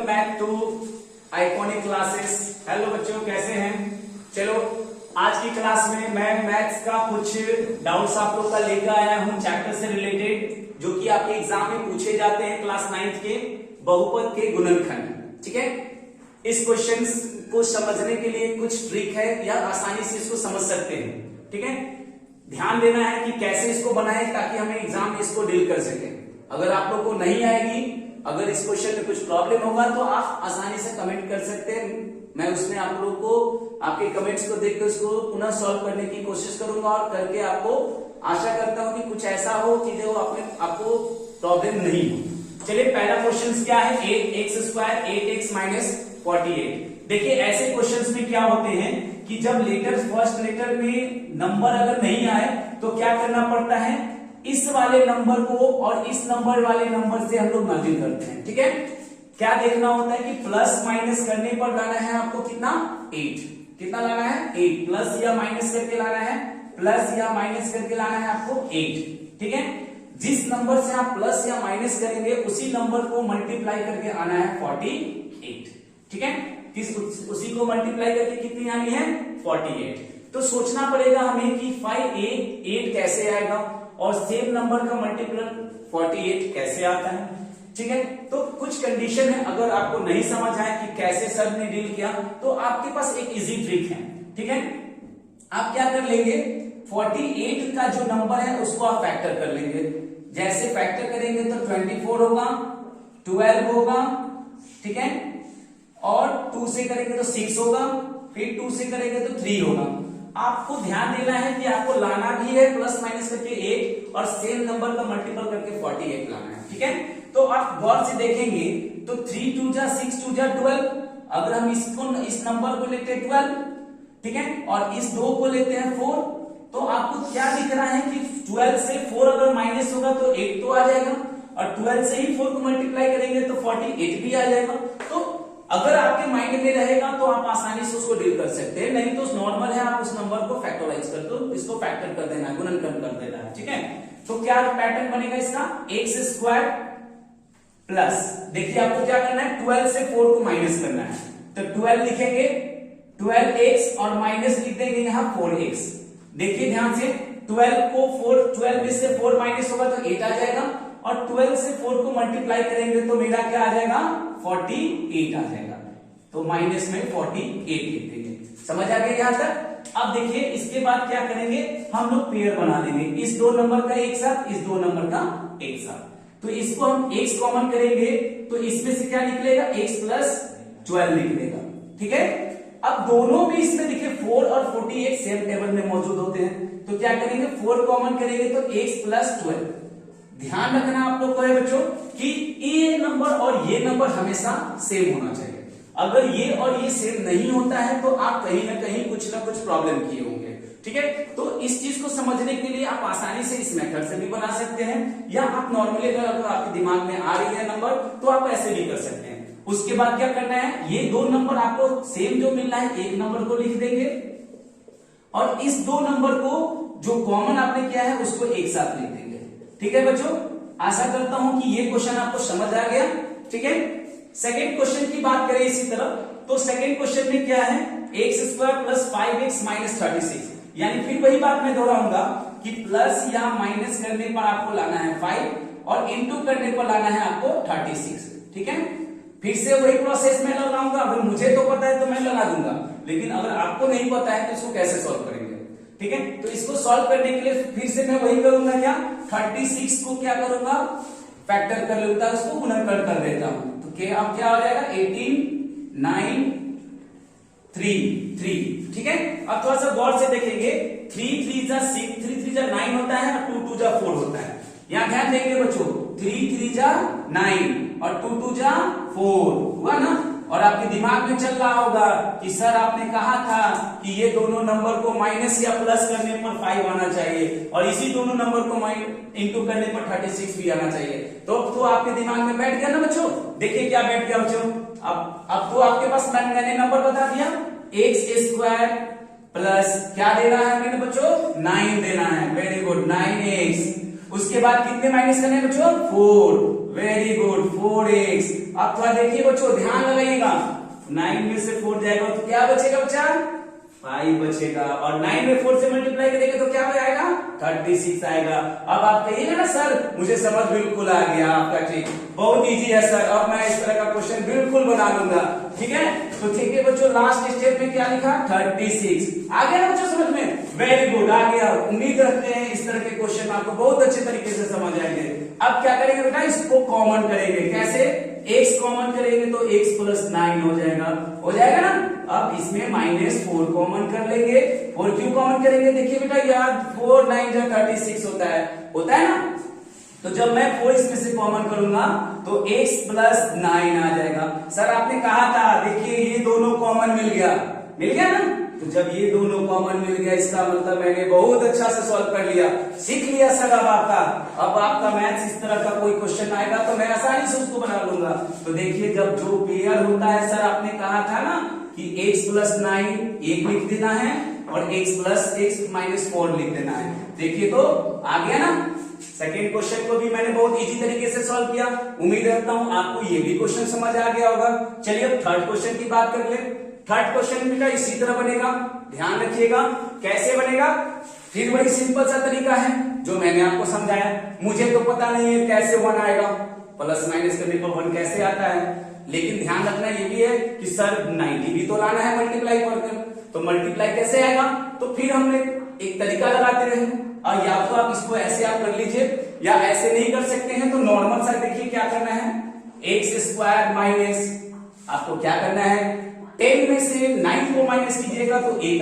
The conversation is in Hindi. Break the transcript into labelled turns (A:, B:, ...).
A: Welcome back to iconic classes. Hello बच्चों, कैसे हैं? चलो, आज की क्लास में मैं मैथ्स का कुछ डाउट्स आप लोग का लेकर आया हूं चैप्टर से रिलेटेड, जो कि आपके एग्जाम में पूछे जाते हैं क्लास 9th के बहुपद के गुणनखंड। ठीक है, इस क्वेश्चन को समझने के लिए कुछ ट्रिक है या आसानी से इसको समझ सकते हैं। ठीक है, ध्यान देना है कि कैसे इसको बनाएं ताकि हमें एग्जाम में इसको डील कर सके। अगर आप लोग को नहीं आएगी, अगर इस क्वेश्चन में कुछ प्रॉब्लम होगा तो आप आसानी से कमेंट कर सकते हैं। मैं उसमें आप लोगों को आपके कमेंट्स को देख के उसको पुनः सॉल्व करने की कोशिश करूंगा और करके आपको आशा करता हूं कि कुछ ऐसा हो कि जो आपको प्रॉब्लम नहीं हो। चलिए, पहला क्वेश्चन क्या है? 8x² 8x - 48। देखिए, ऐसे क्वेश्चंस में क्या होते हैं कि जब लेटर फर्स्ट लेटर में नंबर अगर नहीं आए तो क्या करना पड़ता है, इस वाले नंबर को और इस नंबर वाले नंबर से हम लोग मर्जिंग करते हैं। ठीक है, क्या देखना होता है कि प्लस माइनस करने पर लाना है आपको कितना? 8। कितना लाना है? 8। प्लस या माइनस करके लाना है, प्लस या माइनस करके लाना है आपको 8। ठीक है, जिस नंबर से आप प्लस या माइनस करेंगे उसी नंबर को मल्टीप्लाई करके आना है 48। ठीक है, उसी को मल्टीप्लाई करके कितनी आनी है? 48। तो सोचना पड़ेगा हमें कि 8 कैसे आएगा और सेम नंबर का मल्टीपल 48 कैसे आता है। ठीक है, तो कुछ कंडीशन है, अगर आपको नहीं समझ आए कि कैसे सर ने डील किया तो आपके पास एक इजी ट्रिक है। ठीक है, आप क्या कर लेंगे, 48 का जो नंबर है उसको आप फैक्टर कर लेंगे। जैसे फैक्टर करेंगे तो 24 होगा, 12 होगा, ठीक है, और 2 से करेंगे तो 6 होगा, फिर 2 से करेंगे तो 3 होगा। आपको ध्यान देना है कि आपको लाना भी है प्लस माइनस करके 8 और सेम नंबर का मल्टीपल करके 48 लाना है। ठीक है, तो आप गौर से देखेंगे तो 3 2 जा 6 2 जा 12। अगर हम इस नंबर को लेते हैं 12, ठीक है, और इस 2 को लेते हैं 4, तो आपको क्या दिख रहा है कि 12 से 4 अगर माइनस होगा तो 8 तो आ जाएगा, और 12 से ही 4 को मल्टीप्लाई करेंगे तो 48 भी आ जाएगा। तो अगर आपके माइंड में रहेगा तो आप आसानी से उसको डील कर सकते हैं, नहीं तो नॉर्मल है, आप उस नंबर को फैक्टराइज कर दो, इसको फैक्टर कर देना, गुणनखंड कर देना है। ठीक है, तो क्या पैटर्न बनेगा इसका? x² प्लस, देखिए आपको क्या करना है, 12 से 4 को माइनस करना है, तो 12 लिखेंगे, 12x और माइनस लिख देंगे यहां 4x। देखिए ध्यान से, 12 में से 4 माइनस होगा तो 8 आ जाएगा, और 12 से 4 को मल्टीप्लाई करेंगे तो मेरा क्या आ जाएगा? 48 आ जाएगा। तो माइनस में 48 लिख देंगे। समझ आ गया यहां तक? अब देखिए, इसके बाद क्या करेंगे, हम लोग पेयर बना देंगे, इस 2 नंबर का एक साथ, इस 2 नंबर का एक साथ। तो इसको हम x कॉमन करेंगे तो इसमें से क्या निकलेगा? x प्लस 12 निकलेगा। ठीक है, अब दोनों में इसमें देखिए 4 और 48 सेम टेबल में मौजूद होते हैं, तो क्या करेंगे, 4 कॉमन करेंगे तो x प्लस 12। ध्यान रखना आप लोग को है बच्चों कि ये नंबर और ये नंबर हमेशा सेम होना चाहिए। अगर ये और ये सेम नहीं होता है तो आप कहीं ना कहीं कुछ ना कुछ प्रॉब्लम किए होंगे। ठीक है, तो इस चीज को समझने के लिए आप आसानी से इस मेथड से भी बना सकते हैं, या आप नॉर्मली अगर आपके दिमाग में आ रही है नंबर तो आप ऐसे भी कर सकते हैं। उसके बाद क्या करना है, ये 2 नंबर आपको सेम जो मिलना है, एक नंबर को लिख देंगे और इस 2 नंबर को जो कॉमन आपने किया है उसको एक साथ लिख देंगे। ठीक है बच्चों, आशा करता हूं कि ये क्वेश्चन आपको समझ आ गया। ठीक है, सेकेंड क्वेश्चन की बात करें इसी तरह, तो सेकेंड क्वेश्चन में क्या है, x² प्लस 5x - 36। यानी फिर वही बात मैं दोहराऊंगा कि प्लस या माइनस करने पर आपको लाना है 5 और इंटू करने पर लाना है आपको 36। ठीक है, फिर से वही प्रोसेस में लगाऊंगा। अगर मुझे तो पता है तो मैं लगा दूंगा, लेकिन अगर आपको नहीं पता है तो इसको कैसे सॉल्व करेंगे? ठीक है, तो इसको सॉल्व करने के लिए फिर से मैं वही करूंगा, क्या 36 को क्या करूंगा, फैक्टर कर लेता हूं, उसको गुणनखंड कर देता हूं, तो क्या अब क्या हो जाएगा, 18 9 3। ठीक है, अब थोड़ा सा गौर से देखेंगे, 3 3 जा 6, 3 3 जा 9 होता है और 2 2 जा 4 होता है। यहां ध्यान देंगे बच्चों, 3 3 जा 9 और 2 2 जा 4 हुआ ना। और आपके दिमाग में चल रहा होगा कि सर आपने कहा था कि ये दोनों नंबर को माइनस या प्लस करने पर 5 आना चाहिए और इसी दोनों नंबर को इंटू करने पर 36 भी आना चाहिए। तो आपके दिमाग में बैठ गया ना बच्चों? देखिए क्या बैठ गया बच्चों, अब तो आपके पास मैंने नंबर बता दिया, x² प्लस क्या देना है मैंने बच्चों? 9 देना है। Very good, 9x। उसके बाद कितने माइनस करने हैं बच्चों? 4। Very good 4x। अब थोड़ा देखिए बच्चों, ध्यान लगाइएगा, 9 में से 4 जाएगा तो क्या बचेगा बच्चा? 5 बचेगा। और 9 में 4 से मल्टीप्लाई करेंगे तो क्या आएगा? 36 आएगा। अब आप कहिएगा ना सर मुझे समझ बिल्कुल आ गया आपका ट्रिक, बहुत इजी है सर, अब मैं इस तरह का क्वेश्चन बिल्कुल बना लूंगा। ठीक है, तो ठीक है बच्चों, लास्ट स्टेप में क्या लिखा? 36। आ गया ना बच्चों समझ में? वेरी गुड, आ गया। उम्मीद रखते हैं इस तरह के क्वेश्चन आपको बहुत अच्छे तरीके से समझ आएंगे। अब क्या करेंगे बेटा? इसको कॉमन करेंगे। कैसे? x कॉमन करेंगे तो x प्लस 9 हो जाएगा, हो जाएगा ना। अब इसमें -4 कॉमन कर लेंगे। 4 क्यों कॉमन करेंगे? देखिए बेटा यार 4 9 जा 36 होता है ना। तो जब मैं 4 इसमें से कॉमन करूंगा तो x प्लस 9 आ जाएगा। सर आपने कहा था, देखिए ये दोनों कॉमन मिल गया ना। तो जब ये दोनों कॉमन मिल गया इसका मतलब मैंने बहुत अच्छा से सॉल्व कर लिया, सीख लिया सर। अब आपका मैथ्स इस तरह का कोई क्वेश्चन आएगा तो मैं आसानी से उसको बना लूंगा। तो देखिए जब जो पेयर होता है, सर आपने कहा था ना कि x प्लस 9 एक लिख देना है और x प्लस x माइनस 4 लिख देना है। देखिए तो आ गया ना। सेकेंड क्वेश्चन को भी मैंने बहुत इजी तरीके से सॉल्व किया। उम्मीद रखता हूं आपको ये भी क्वेश्चन समझ आ गया होगा। चलिए अब थर्ड क्वेश्चन की बात कर ले। थर्ड क्वेश्चन बेटा इसी तरह बनेगा, ध्यान रखिएगा। कैसे बनेगा? फिर बड़ी सिंपल सा तरीका है जो मैंने आपको समझाया। मुझे तो पता नहीं है कैसे 1 आएगा, प्लस माइनस करने पर 1 कैसे आता है, लेकिन ध्यान रखना ये भी है कि सर 90 भी तो लाना है मल्टीप्लाई करके। तो मल्टीप्लाई कैसे आएगा? तो फिर हमने एक तरीका लगाते रहे, और या तो आप इसको ऐसे आप कर लीजिए या ऐसे नहीं कर सकते हैं तो नॉर्मल सा देखिए क्या करना है। एक्स स्क्वायर माइनस, आपको क्या करना है? 10 में से 9 को माइनस कीजिएगा तो 1